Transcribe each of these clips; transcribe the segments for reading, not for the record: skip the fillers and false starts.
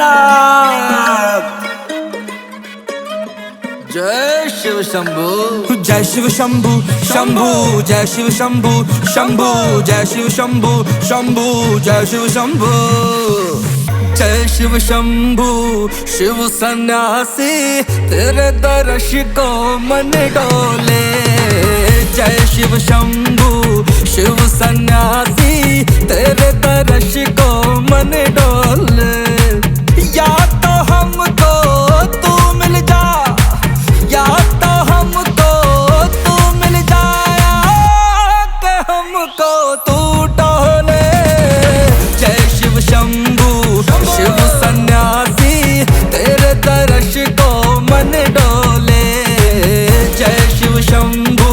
भोलेनाथ। जय शिव शंभू, जय शिव शंभू शंभू, जय शिव शंभू शंभू, जय शिव शंभू शंभू, जय शिव शंभू। जय शिव शंभू शिव सन्यासी, तेरे दर्श को मन डोले। जय शिव शंभू शिव सन्यासी, तेरे दर्श को मन डोले। या तो हमको तू मिल जा, या तो हमको तू मिल जाया कि हमको तू टोले। जय शिव शंभू शिव सन्यासी, तेरे दर्श को मन डोले। जय शिव शंभू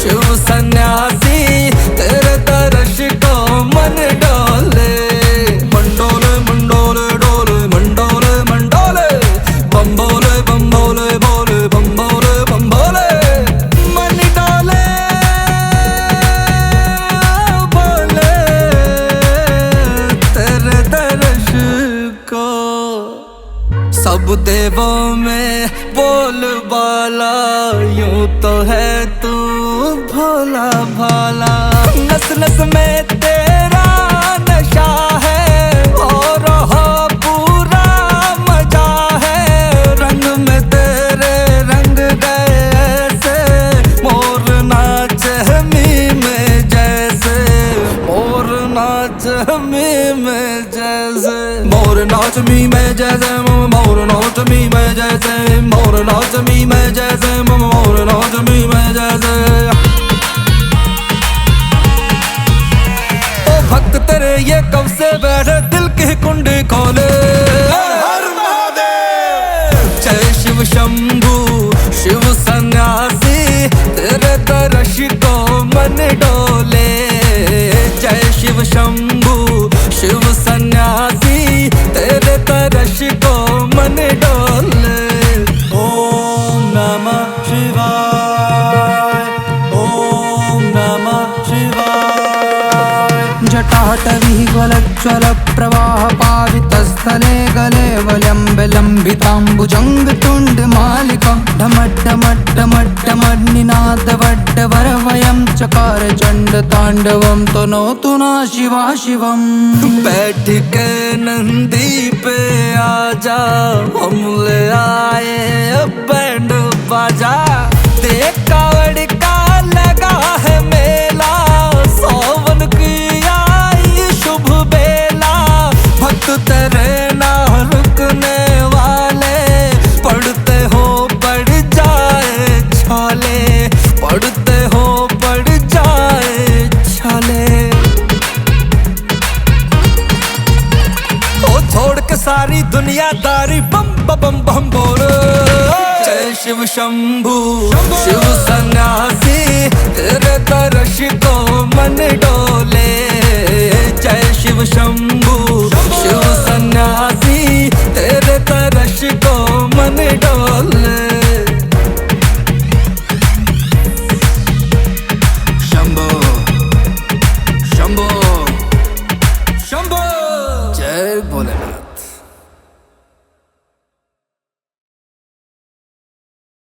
शिव सन्यासी, तेरे दर्श को मन डोले। मंडोले मंडोले डोले, मंडोले मंडोले, बम्बोले बम्बोले बोले, बम्बोले बम्बोले। मन डोले बोले तेरे दर्श को। सब देवों में बोल बाला, यूं तो है तू भोला भाला। नस नस में तेरा नशा है, और पूरा मजा है। रंग में तेरे रंग गए ऐसे, मोर नाच हमी में जैसे, मोर नाच हमी में जैसे। मोर नाच मी में जैसे, मोर नाच मी में जैसे, मोर नाच मी में जैसे, मोर नाच मी में जैसे। ओ भक्त तेरे ये कब से बैठे, दिल की कुंडी खोले। हर महादेव। जय शिव शंभू शिव सन्यासी, तेरे दर्श को मन डोले। जय शिव शंभू शिव सन्यासी, तेरे दर्श को मन डोले। ओम नमः शिवाय, ओम नमः शिवाय। जटाटवी ज्वलज्वल प्रवाह पावितस्थले, गले वलम्बिलम्बिताम्बुजङ्ग तुण्डमालिकं। ढमड्ढमड्ढमड्ढमड्निनादवड्डवरवयं चकार चण्ड ताण्डवं, तनोतु नः शिवा शिवम्। बैठ के नंदी पे आजा, हम ले आए बैंड बाजा। देख कावड़ का लगा है मेला, सावन की आई शुभ बेला। भक्त तेरे ना रुकने वाले, पढ़ते हो पड़ जाए छाले, पढ़ते हो पड़ जाए छाले। ओ छोड़ के सारी दुनियादारी, बम बम बम बोलो। जय शिव शंभू शिव सन्यासी, तेरे दर्श को मन डोले। जय शिव शंभू शिव सन्यासी, तेरे दर्श को